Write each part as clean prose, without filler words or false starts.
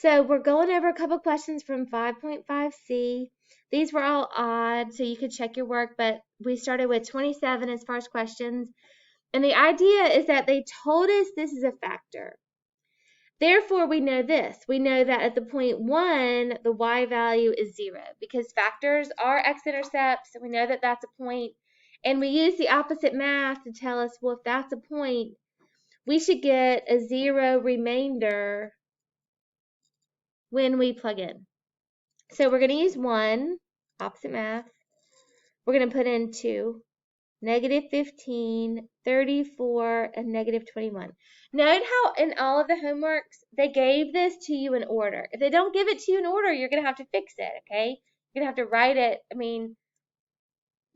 So we're going over a couple questions from 5.5C. These were all odd, so you could check your work, but we started with 27 as far as questions. And the idea is that they told us this is a factor. Therefore, we know this. We know that at the point 1, the y value is 0 because factors are x-intercepts, so we know that that's a point. And we use the opposite math to tell us, well, if that's a point, we should get a 0 remainder when we plug in. So we're going to use 1, opposite math. We're going to put in 2, negative 15, 34, and negative 21. Note how in all of the homeworks, they gave this to you in order. If they don't give it to you in order, you're going to have to fix it, okay? You're going to have to write it. I mean,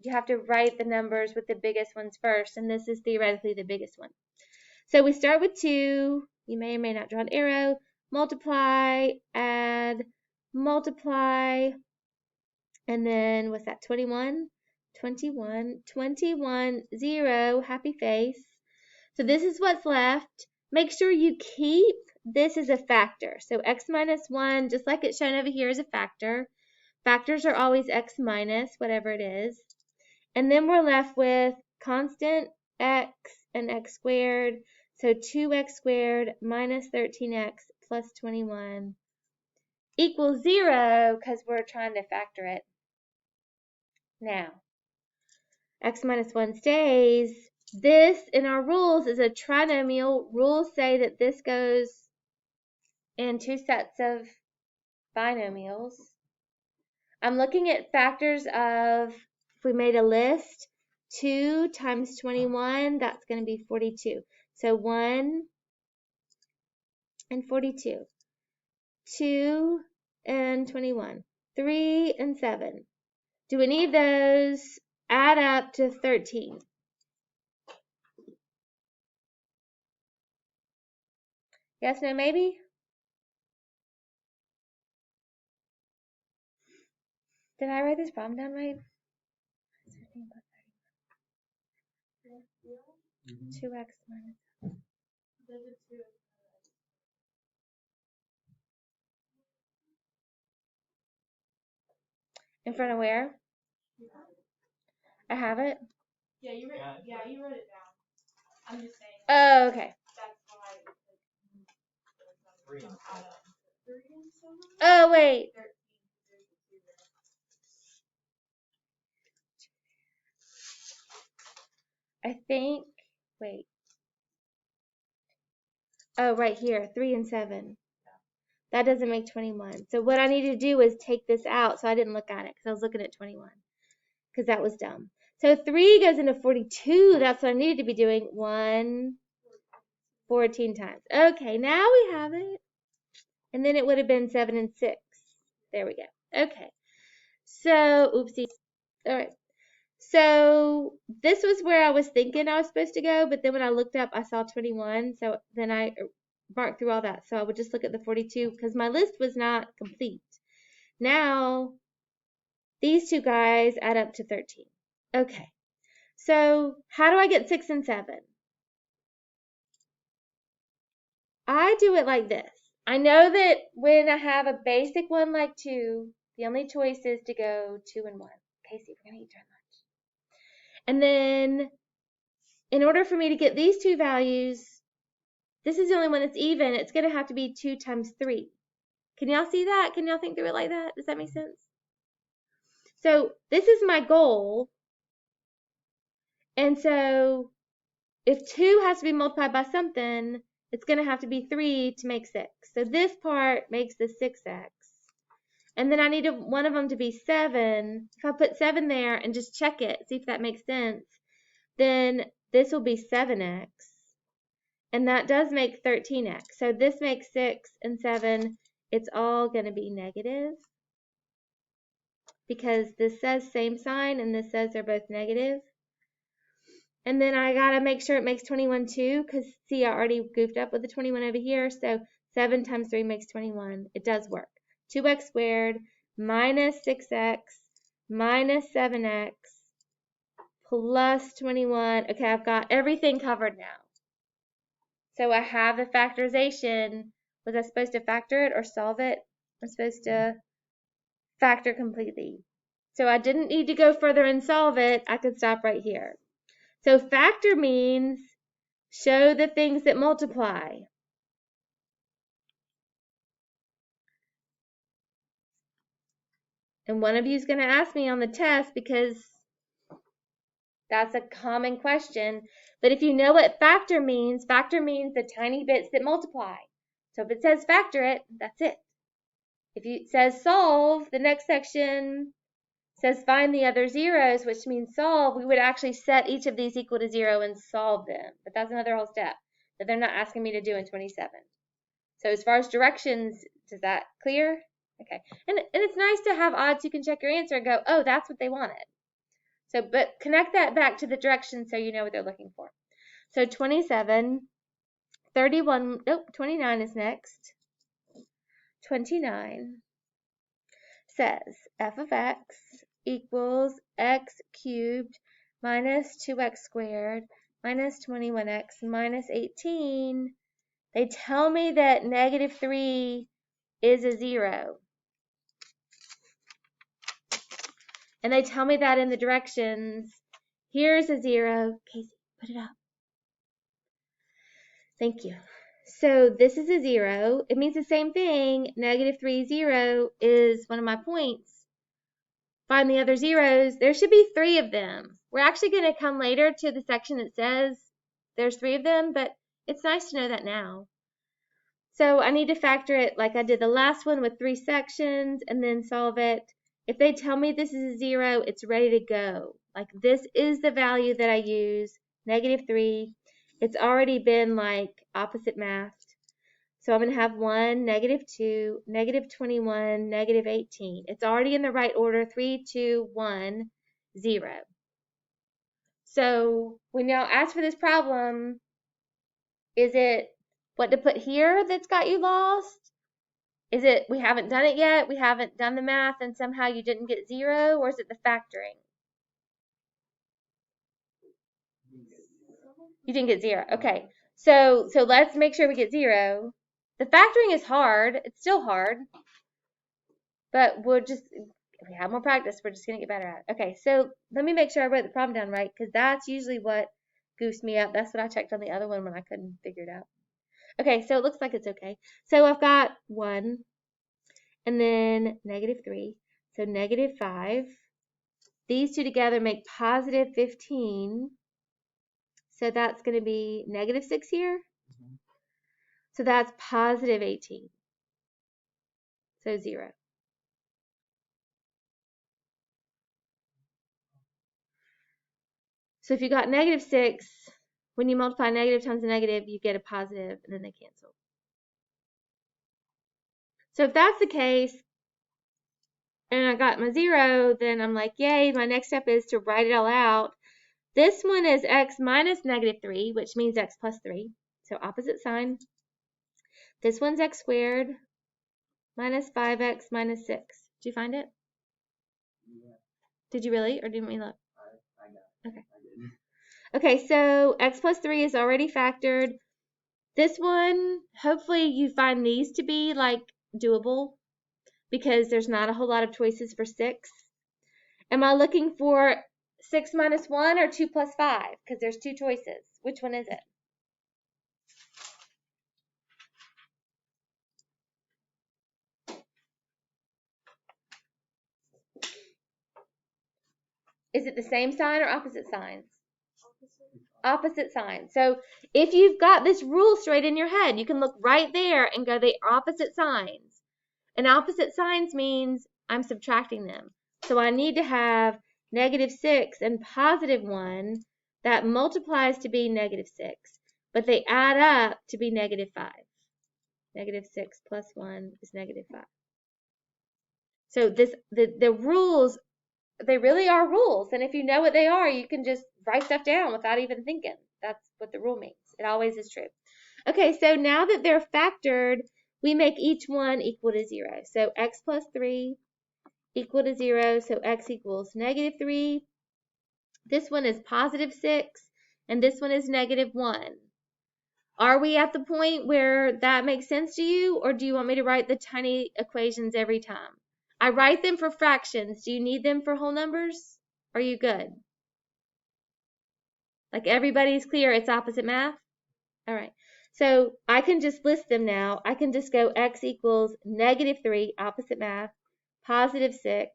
you have to write the numbers with the biggest ones first, and this is theoretically the biggest one. So we start with 2. You may or may not draw an arrow. Multiply, add, multiply, and then what's that, 21, 0, happy face. So this is what's left. Make sure you keep this as a factor. So x minus 1, just like it's shown over here, is a factor. Factors are always x minus, whatever it is. And then we're left with constant x and x squared. So 2x squared minus 13x plus 21 equals 0 because we're trying to factor it. Now, x minus 1 stays. This, in our rules, is a trinomial. Rules say that this goes in 2 sets of binomials. I'm looking at factors of, if we made a list, 2 times 21, that's going to be 42. So 1 and 42. 2 and 21. 3 and 7. Do any of those add up to 13? Yes, no, maybe? Did I write this problem down right? 2x minus. In front of where? I have it? Yeah, you wrote it down. I'm just saying. Oh, okay. That's why. Oh, wait. I think, wait. Oh, right here, 3 and 7. That doesn't make 21. So what I need to do is take this out. So I didn't look at it because I was looking at 21 because that was dumb. So 3 goes into 42. That's what I needed to be doing. 14 times. Okay, now we have it. And then it would have been 7 and 6. There we go. Okay. So, oopsies. All right. So this was where I was thinking I was supposed to go, but then when I looked up, I saw 21. So then I marked through all that. So I would just look at the 42 because my list was not complete. Now, these two guys add up to 13. Okay. So how do I get 6 and 7? I do it like this. I know that when I have a basic one like 2, the only choice is to go 2 and 1. Casey, we're going to eat during lunch. And then in order for me to get these two values, this is the only one that's even. It's going to have to be 2 times 3. Can y'all see that? Can y'all think through it like that? Does that make sense? So this is my goal. And so if 2 has to be multiplied by something, it's going to have to be 3 to make 6. So this part makes the 6x. And then I need one of them to be 7. If I put 7 there and just check it, see if that makes sense, then this will be 7x. And that does make 13x. So this makes 6 and 7. It's all going to be negative because this says same sign and this says they're both negative. And then I got to make sure it makes 21 too because, see, I already goofed up with the 21 over here. So 7 times 3 makes 21. It does work. 2x squared minus 6x minus 7x plus 21. Okay, I've got everything covered now. So I have the factorization Was I supposed to factor it or solve it? I'm supposed to factor completely. So I didn't need to go further and solve it. I could stop right here. So factor means show the things that multiply. And one of you is going to ask me on the test because that's a common question. But if you know what factor means the tiny bits that multiply. So if it says factor it, that's it. If it says solve, the next section says find the other zeros, which means solve. We would actually set each of these equal to 0 and solve them. But that's another whole step that they're not asking me to do in 27. So as far as directions, is that clear? Okay. And it's nice to have odds you can check your answer and go, oh, that's what they wanted. So, but connect that back to the directions so you know what they're looking for. So 27, 31, nope, 29 is next. 29 says f of x equals x cubed minus 2x squared minus 21x minus 18. They tell me that negative 3 is a 0. And they tell me that in the directions. Here's a 0. Casey, put it up. Thank you. So this is a 0. It means the same thing. Negative 3, 0 is one of my points. Find the other zeros. There should be 3 of them. We're actually going to come later to the section that says there's 3 of them, but it's nice to know that now. So I need to factor it like I did the last one with 3 sections and then solve it. If they tell me this is a 0, it's ready to go. Like this is the value that I use, negative 3. It's already been like opposite mathed. So I'm going to have 1, negative 2, negative 21, negative 18. It's already in the right order, 3, 2, 1, 0. So we now ask for this problem, is it what to put here that's got you lost? Is it we haven't done it yet, we haven't done the math, and somehow you didn't get 0? Or is it the factoring? You didn't get 0. Okay. So let's make sure we get 0. The factoring is hard. It's still hard. But if we have more practice, we're just going to get better at it. Okay, so let me make sure I wrote the problem down right, because that's usually what goofs me up. That's what I checked on the other one when I couldn't figure it out. Okay, so it looks like it's okay. So I've got 1, and then negative 3. So negative 5. These two together make positive 15. So that's going to be negative 6 here. So that's positive 18. So 0. So if you got negative 6, when you multiply negative times a negative, you get a positive, and then they cancel. So if that's the case, and I got my 0, then I'm like, yay, my next step is to write it all out. This one is x minus negative 3, which means x plus 3. So opposite sign. This one's x squared minus 5x minus 6. Did you find it? Yeah. Did you really, or didn't we look? I got it. Okay. Okay, so x plus 3 is already factored. This one, hopefully you find these to be like doable because there's not a whole lot of choices for 6. Am I looking for 6 minus 1 or 2 plus 5? Because there's 2 choices. Which one is it? Is it the same sign or opposite signs? Opposite sign. So if you've got this rule straight in your head, you can look right there and go the opposite signs. And opposite signs means I'm subtracting them. So I need to have negative 6 and positive 1 that multiplies to be negative 6. But they add up to be negative 5. Negative 6 plus 1 is negative 5. So the rules, they really are rules. And if you know what they are, you can just write stuff down without even thinking. That's what the rule means. It always is true. Okay, so now that they're factored, we make each one equal to 0. So x plus 3 equal to 0. So x equals negative 3. This one is positive 6. And this one is negative 1. Are we at the point where that makes sense to you, or do you want me to write the tiny equations every time? I write them for fractions. Do you need them for whole numbers? Are you good? Like everybody's clear it's opposite math? All right. So I can just list them now. I can just go x equals -3, opposite math, +6,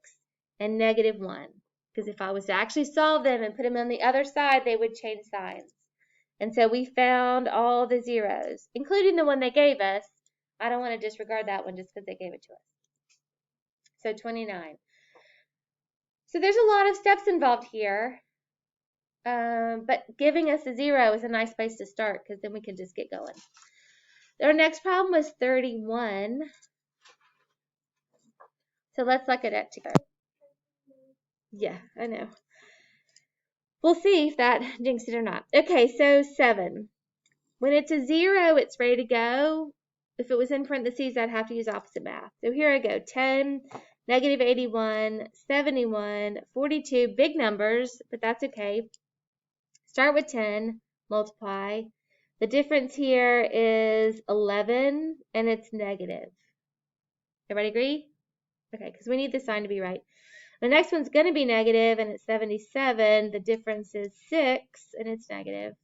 and -1. Because if I was to actually solve them and put them on the other side, they would change signs. And so we found all the zeros, including the one they gave us. I don't want to disregard that one just because they gave it to us. So 29. So there's a lot of steps involved here. But giving us a 0 is a nice place to start because then we can just get going. Our next problem was 31. So let's look at it together. Yeah, I know. We'll see if that jinxed it or not. Okay, so 7. When it's a 0, it's ready to go. If it was in parentheses, I'd have to use opposite math. So here I go. 10, -81, 71, 42. Big numbers, but that's okay. Start with 10, multiply. The difference here is 11, and it's negative. Everybody agree? Okay, because we need the sign to be right. The next one's going to be negative, and it's 77. The difference is 6, and it's negative.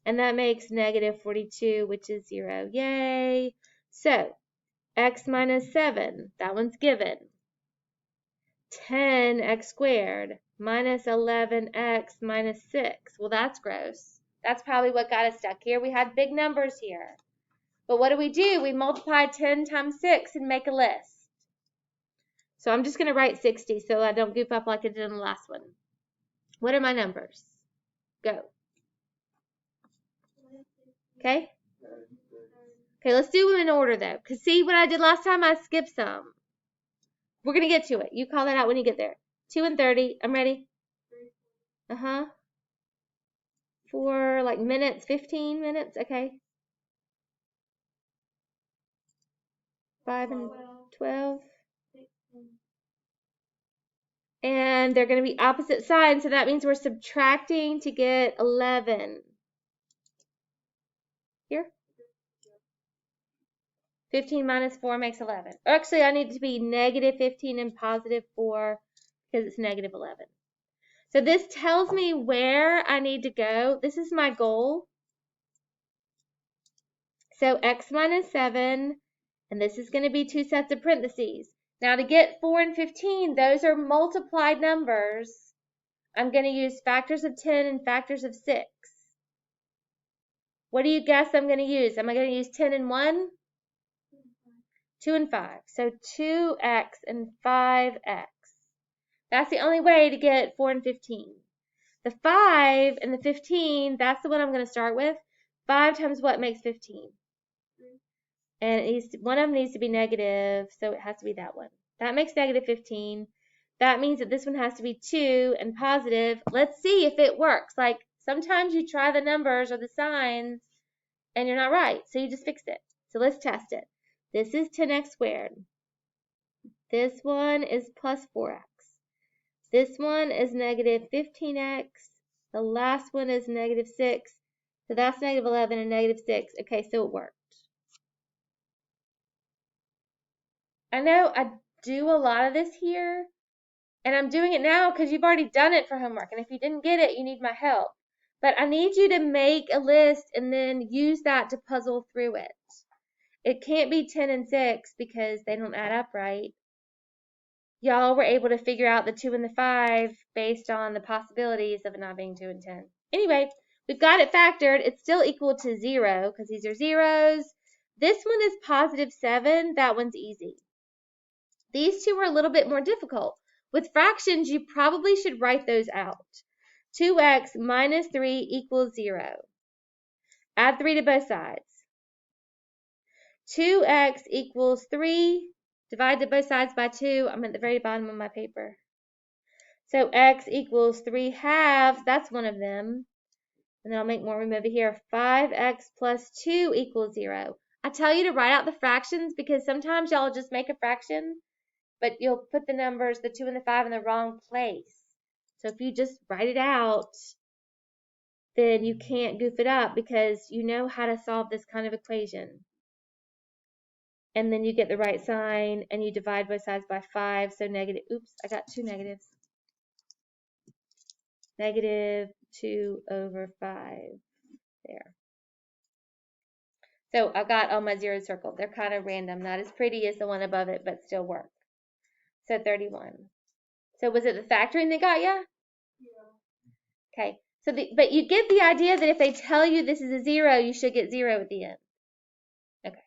And that makes -42, which is 0. Yay! So, x minus 7, that one's given. 10x squared minus 11x minus 6. Well, that's gross. That's probably what got us stuck here. We had big numbers here. But what do? We multiply 10 times 6 and make a list. So I'm just going to write 60 so I don't goof up like I did in the last one. What are my numbers? Go. Okay? Okay, let's do them in order though. Because see what I did last time? I skipped some. We're going to get to it. You call that out when you get there. 2 and 30. I'm ready. For like minutes, 15 minutes. Okay. 5 and 12. And they're going to be opposite sides, so that means we're subtracting to get 11. Here? 15 minus 4 makes 11. Actually, I need to be -15 and +4 because it's -11. So this tells me where I need to go. This is my goal. So x minus 7, and this is going to be 2 sets of parentheses. Now to get 4 and 15, those are multiplied numbers. I'm going to use factors of 10 and factors of 6. What do you guess I'm going to use? Am I going to use 10 and 1? 2 and 5. So 2x and 5x. That's the only way to get 4 and 15. The 5 and the 15, that's the one I'm going to start with. 5 times what makes 15? And one of them needs to be negative, so it has to be that one. That makes -15. That means that this one has to be 2 and positive. Let's see if it works. Like sometimes you try the numbers or the signs and you're not right, so you just fix it. So let's test it. This is 10x squared. This one is plus 4x. This one is -15x. The last one is -6. So that's -11 and -6. Okay, so it worked. I know I do a lot of this here, and I'm doing it now because you've already done it for homework. And if you didn't get it, you need my help. But I need you to make a list and then use that to puzzle through it. It can't be 10 and 6 because they don't add up right. Y'all were able to figure out the 2 and the 5 based on the possibilities of it not being 2 and 10. Anyway, we've got it factored. It's still equal to 0 because these are zeros. This one is +7. That one's easy. These two are a little bit more difficult. With fractions, you probably should write those out. 2x minus 3 equals 0. Add 3 to both sides. 2x equals 3. Divide to both sides by 2. I'm at the very bottom of my paper. So x equals 3/2. That's one of them. And then I'll make more room over here. 5x plus 2 equals 0. I tell you to write out the fractions because sometimes y'all just make a fraction, but you'll put the numbers, the 2 and the 5, in the wrong place. So if you just write it out, then you can't goof it up because you know how to solve this kind of equation. And then you get the right sign and you divide both sides by 5. So negative, oops, I got two negatives. Negative 2 over 5 there. So I've got all my zeros circled. They're kind of random, not as pretty as the one above it, but still work. So 31. So was it the factoring that got you? Yeah. Okay. So but you get the idea that if they tell you this is a 0, you should get 0 at the end. Okay.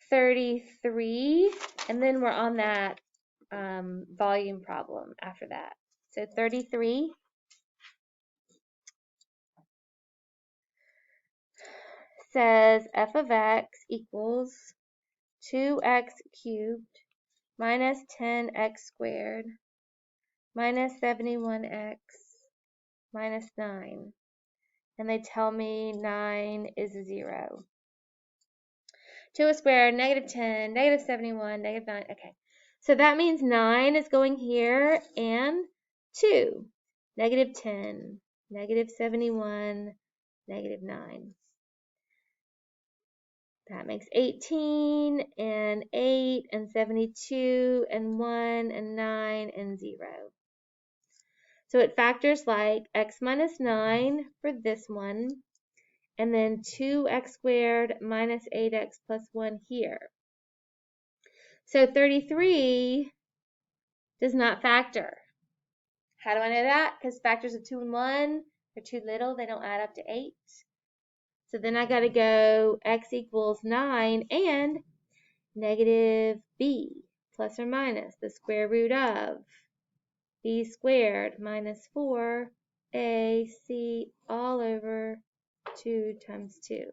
33, and then we're on that volume problem after that. So 33 says f of x equals 2x cubed minus 10x squared minus 71x minus 9. And they tell me 9 is a 0. 2 squared, negative 10, negative 71, negative 9. Okay. So that means 9 is going here and 2. Negative 10, negative 71, negative 9. That makes 18 and 8 and 72 and 1 and 9 and 0. So it factors like x minus 9 for this one, and then 2x squared minus 8x plus 1 here. So 33 does not factor. How do I know that? Because factors of 2 and 1 are too little. They don't add up to 8. So then I got to go x equals 9 and negative b plus or minus the square root of b squared minus 4ac all over 2 times 2.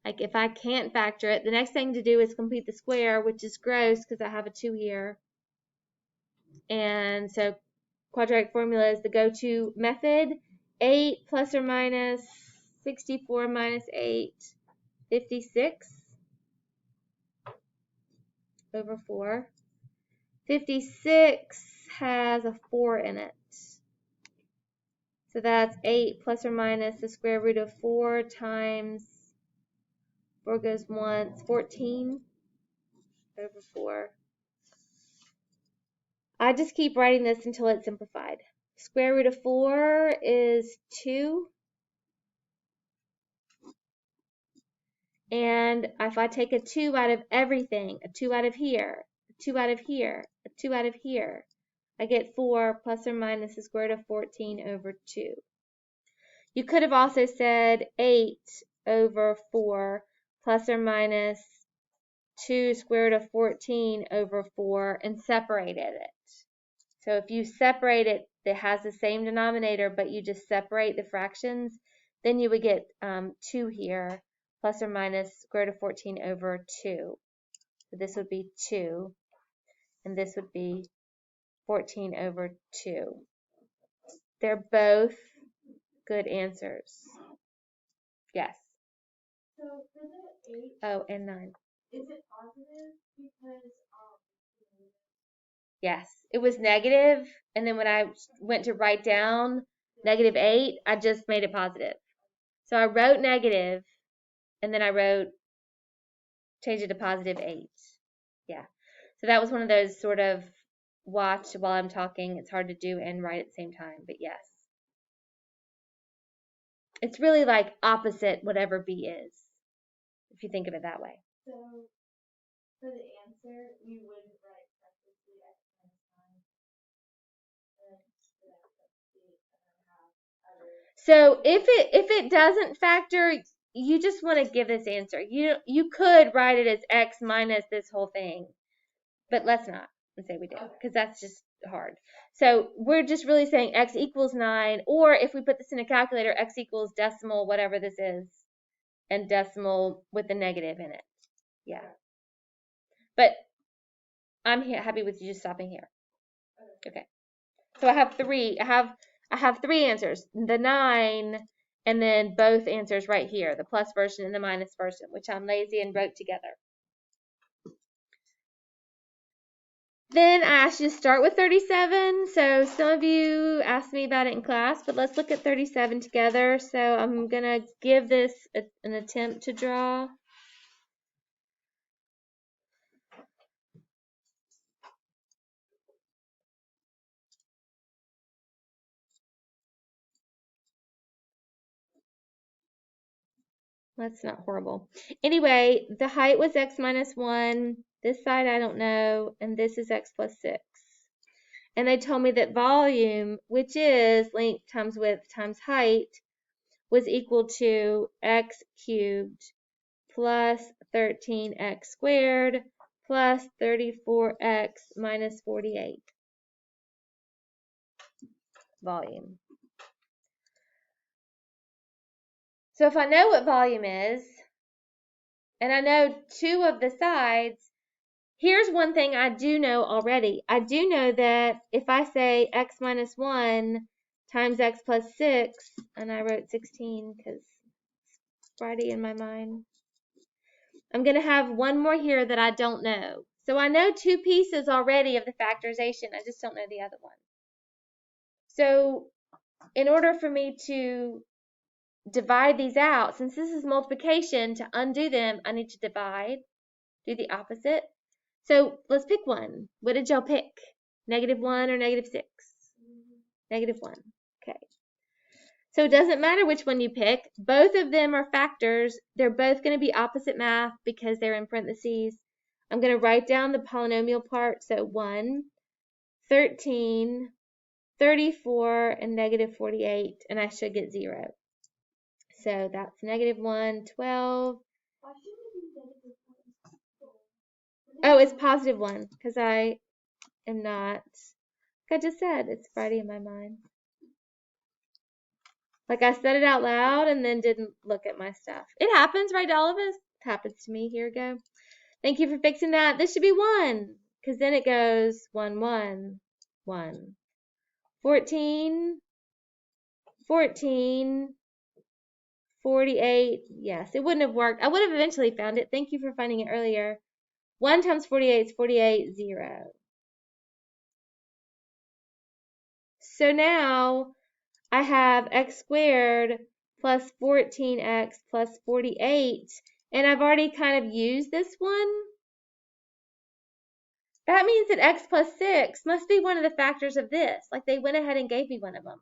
Like if I can't factor it, the next thing to do is complete the square, which is gross because I have a 2 here. And so quadratic formula is the go-to method. 8 plus or minus 64 minus 8, 56 over 4. 56 has a 4 in it. So that's 8 plus or minus the square root of 4 times 4 goes once, 14 over 4. I just keep writing this until it's simplified. Square root of 4 is 2. And if I take a 2 out of everything, a 2 out of here, a 2 out of here, a 2 out of here, I get 4 plus or minus the square root of 14 over 2. You could have also said 8 over 4 plus or minus 2 square root of 14 over 4 and separated it. So if you separate it, it has the same denominator, but you just separate the fractions, then you would get 2 here plus or minus square root of 14 over 2. So this would be 2, and this would be 14 over 2. They're both good answers. Yes. So for the 8, Oh, and 9. is it positive because Yes. It was negative, and then when I went to write down negative 8, I just made it positive. So I wrote negative, and then I changed it to positive 8. Yeah. So that was one of those sort of watch while I'm talking. It's hard to do and write at the same time, but yes. It's really like opposite whatever B is, if you think of it that way. so for the answer we wouldn't write practically x minus 9 and for that substitute and then have other. So if it doesn't factor, you just want to give this answer. You could write it as x minus this whole thing, but let's not and say we do, because that's just hard. So we're just really saying x equals 9, or if we put this in a calculator, x equals decimal whatever this is, and decimal with a negative in it. Yeah. But I'm happy with you just stopping here. Okay. So I have 3. I have 3 answers. The 9 and then both answers right here, the plus version and the minus version, which I'm lazy and wrote together. Then I asked you to start with 37. So some of you asked me about it in class, but let's look at 37 together. So I'm going to give this an attempt to draw. That's not horrible. Anyway, the height was x minus 1. This side I don't know. And this is x plus 6. And they told me that volume, which is length times width times height, was equal to x cubed plus 13x squared plus 34x minus 48. Volume. So if I know what volume is, and I know two of the sides, here's one thing I do know already. I do know that if I say x minus 1 times x plus 6, and I wrote 16 because it's Friday in my mind, I'm going to have one more here that I don't know. So I know two pieces already of the factorization. I just don't know the other one. So in order for me to divide these out, since this is multiplication, to undo them, I need to divide, do the opposite. So let's pick one. What did y'all pick? -1 or -6? -1. Okay. So it doesn't matter which one you pick. Both of them are factors. They're both going to be opposite math because they're in parentheses. I'm going to write down the polynomial part. So 1, 13, 34, and -48. And I should get 0. So that's -1, 12. Why should it be negative 1? Oh, it's +1 because I am not, like I just said, it's Friday in my mind. Like I said it out loud and then didn't look at my stuff. It happens, right, all of us? It happens to me. Here we go. Thank you for fixing that. This should be 1 because then it goes 1, 1, 1. 14, 14, 48. Yes, it wouldn't have worked. I would have eventually found it. Thank you for finding it earlier. 1 times 48 is 48, 0. So now I have x squared plus 14x plus 48, and I've already kind of used this one. That means that x plus 6 must be one of the factors of this, like they went ahead and gave me one of them.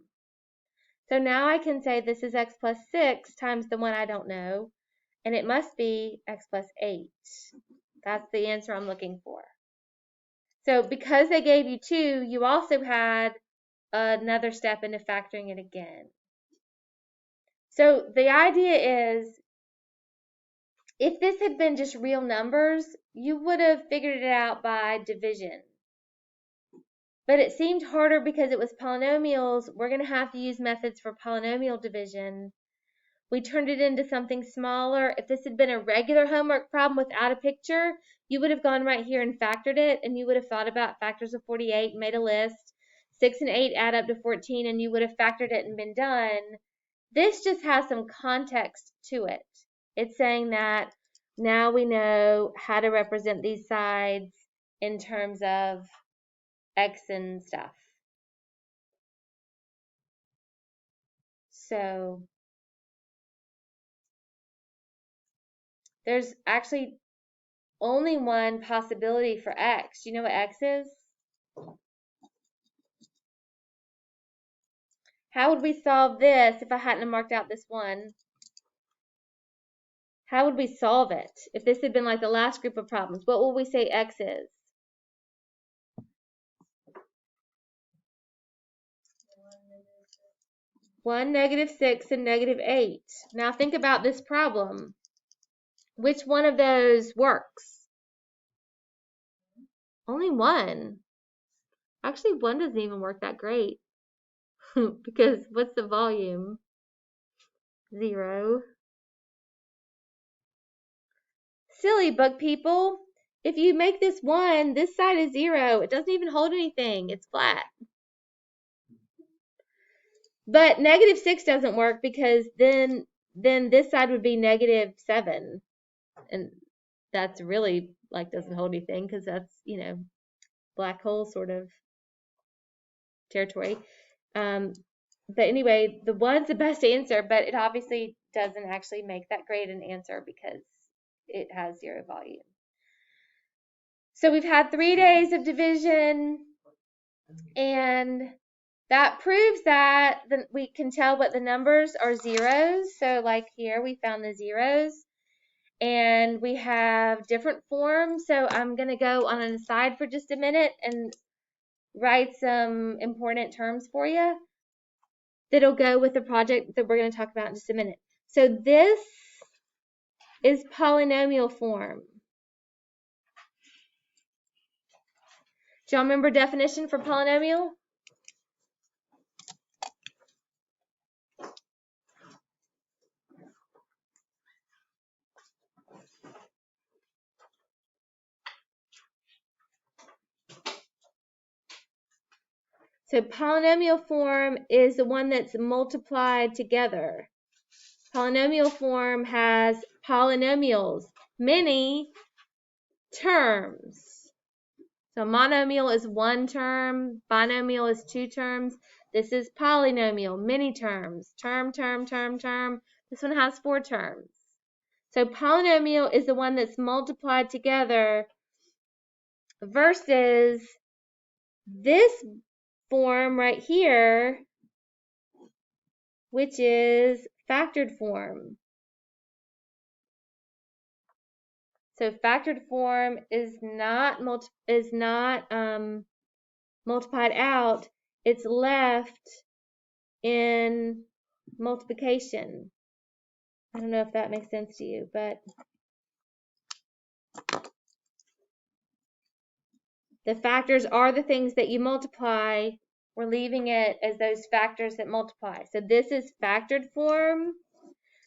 So now I can say this is x plus 6 times the one I don't know, and it must be x plus 8. That's the answer I'm looking for. So because they gave you 2, you also had another step into factoring it again. So the idea is, if this had been just real numbers, you would have figured it out by division. But it seemed harder because it was polynomials. We're going to have to use methods for polynomial division. We turned it into something smaller. If this had been a regular homework problem without a picture, you would have gone right here and factored it, and you would have thought about factors of 48 and made a list. 6 and 8 add up to 14, and you would have factored it and been done. This just has some context to it. It's saying that now we know how to represent these sides in terms of x and stuff. So there's actually only one possibility for x. Do you know what x is? How would we solve this if I hadn't marked out this one? How would we solve it? If this had been like the last group of problems, what will we say x is? 1, -6, and -8. Now think about this problem. Which one of those works? Only one. Actually, one doesn't even work that great. Because what's the volume? 0. Silly bug people. If you make this 1, this side is 0. It doesn't even hold anything. It's flat. But -6 doesn't work because then this side would be -7. And that's really like doesn't hold anything because that's, black hole sort of territory. But anyway, the 1's the best answer, but it obviously doesn't actually make that great an answer because it has 0 volume. So we've had 3 days of division, and that proves that we can tell what the numbers are zeros. So like here, we found the zeros, and we have different forms. So I'm going to go on an aside for just a minute and write some important terms for you that'll go with the project that we're going to talk about in just a minute. So this is polynomial form. Do y'all remember definition for polynomial? So polynomial form is the one that's multiplied together. Polynomial form has polynomials, many terms. So monomial is 1 term, binomial is 2 terms. This is polynomial, many terms, term, term, term, term. This one has 4 terms. So polynomial is the one that's multiplied together versus this form right here, which is factored form. So factored form is not multiplied out. It's left in multiplication. I don't know if that makes sense to you, but the factors are the things that you multiply. We're leaving it as those factors that multiply. So this is factored form.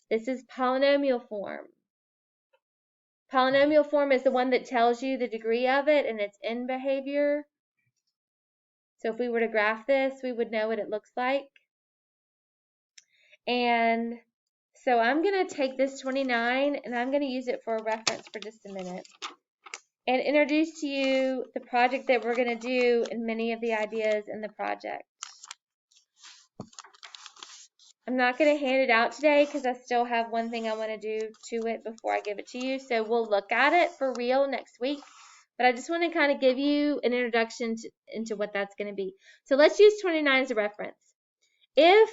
This is polynomial form. Polynomial form is the one that tells you the degree of it and its end behavior. So if we were to graph this, we would know what it looks like. And so I'm going to take this 29 and I'm going to use it for a reference for just a minute and introduce to you the project that we're going to do and many of the ideas in the project. I'm not going to hand it out today because I still have one thing I want to do to it before I give it to you. So we'll look at it for real next week. But I just want to kind of give you an introduction into what that's going to be. So let's use 29 as a reference. If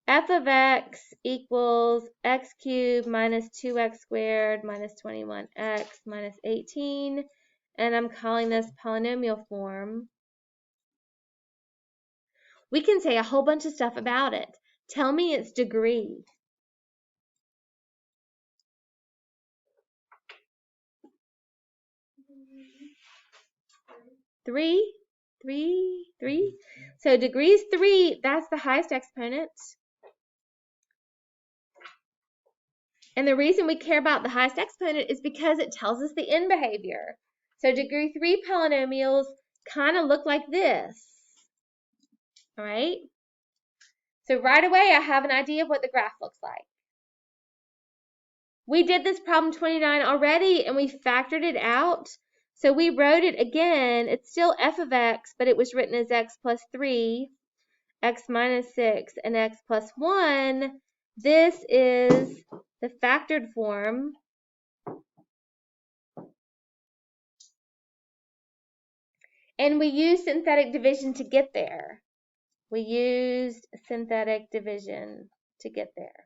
f of x equals x cubed minus 2x squared minus 21x minus 18, and I'm calling this polynomial form, we can say a whole bunch of stuff about it. Tell me its degree. Three. So degree is 3. That's the highest exponent. And the reason we care about the highest exponent is because it tells us the end behavior. So degree 3 polynomials kind of look like this. All right? So right away, I have an idea of what the graph looks like. We did this problem 29 already, and we factored it out. So we wrote it again. It's still f of x, but it was written as x plus 3, x minus 6, and x plus 1. This is the factored form. And we used synthetic division to get there. We used synthetic division to get there.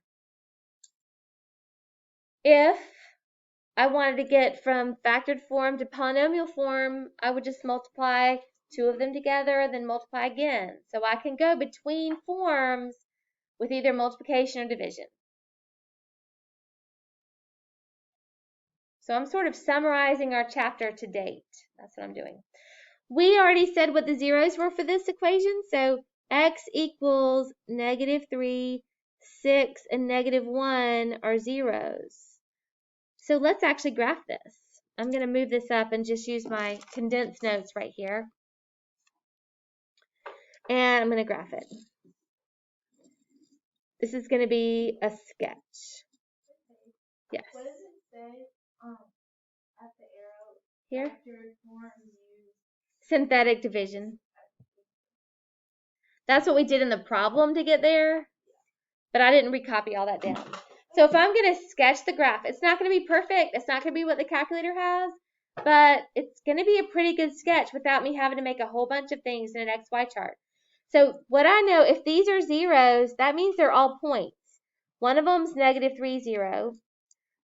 If I wanted to get from factored form to polynomial form, I would just multiply 2 of them together, then multiply again. So I can go between forms with either multiplication or division. So I'm sort of summarizing our chapter to date. That's what I'm doing. We already said what the zeros were for this equation. So x equals -3, 6, and -1 are zeros. So let's actually graph this. I'm going to move this up and just use my condensed notes right here. And I'm going to graph it. This is going to be a sketch. Yes. What does it say at the arrow? Here? Factored form used. Synthetic division. That's what we did in the problem to get there, but I didn't recopy all that down. So if I'm going to sketch the graph, it's not going to be perfect. It's not going to be what the calculator has, but it's going to be a pretty good sketch without me having to make a whole bunch of things in an XY chart. So what I know, if these are zeros, that means they're all points. One of them is -3, 0.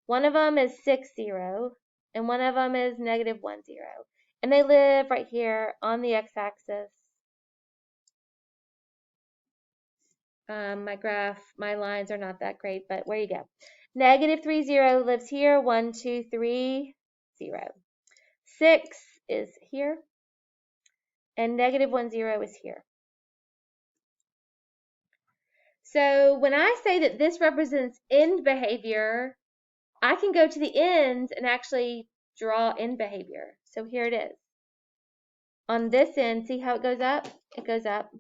One of them is 6, 0. And one of them is -1, 0. And they live right here on the x-axis. My graph, my lines are not that great, but where you go. -3, 0 lives here. 1, 2, 3, 0. 6 is here. And -1, 0 is here. So when I say that this represents end behavior, I can go to the ends and actually draw end behavior. So here it is. On this end, see how it goes up? It goes up.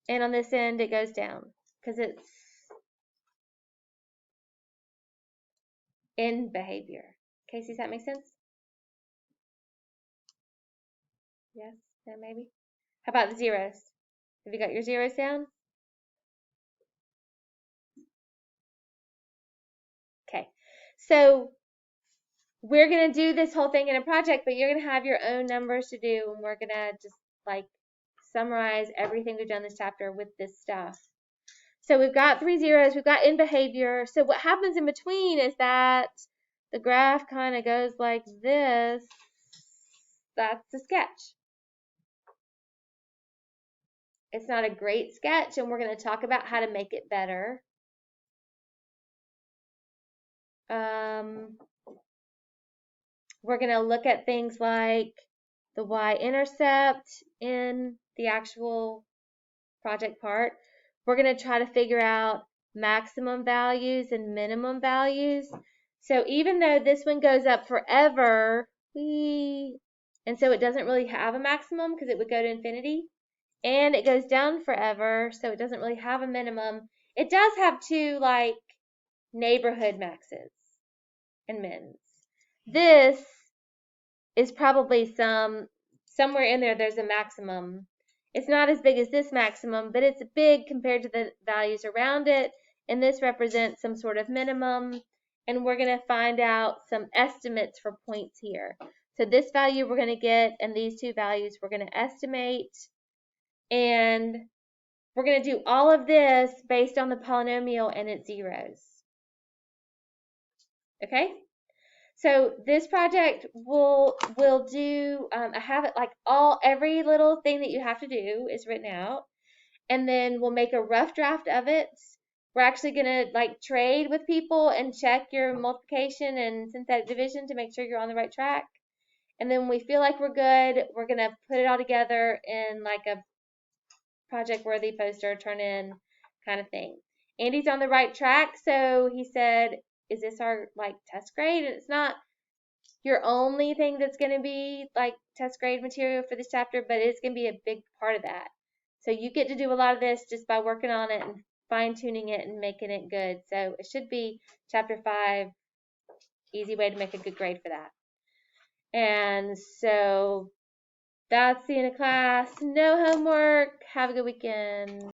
And on this end, it goes down because it's end behavior. Casey, does that make sense? Yes? No, maybe? How about the zeros? Have you got your zeros down? Okay. So we're going to do this whole thing in a project, but you're going to have your own numbers to do, and we're going to just like summarize everything we've done this chapter with this stuff. So we've got 3 zeros, we've got end behavior. So what happens in between is that the graph kind of goes like this. That's the sketch. It's not a great sketch, and we're going to talk about how to make it better. We're going to look at things like the y-intercept in the actual project part. We're going to try to figure out maximum values and minimum values. So even though this one goes up forever, and so it doesn't really have a maximum because it would go to infinity, and it goes down forever, so it doesn't really have a minimum. It does have two like neighborhood maxes and mins. This is probably somewhere in there there's a maximum. It's not as big as this maximum, but it's big compared to the values around it, and this represents some sort of minimum, and we're going to find out some estimates for points here. So this value we're going to get, and these two values we're going to estimate, and we're going to do all of this based on the polynomial and its zeros. Okay? So this project will do, I have it like every little thing that you have to do is written out, and then we'll make a rough draft of it. We're actually going to like trade with people and check your multiplication and synthetic division to make sure you're on the right track. And then when we feel like we're good, we're going to put it all together in like a project worthy poster, turn in kind of thing. Andy's on the right track, so he said, is this our like test grade? And it's not your only thing that's going to be like test grade material for this chapter, but it's going to be a big part of that. So you get to do a lot of this just by working on it and fine-tuning it and making it good. So it should be chapter 5, easy way to make a good grade for that. And so that's the end of class. No homework. Have a good weekend.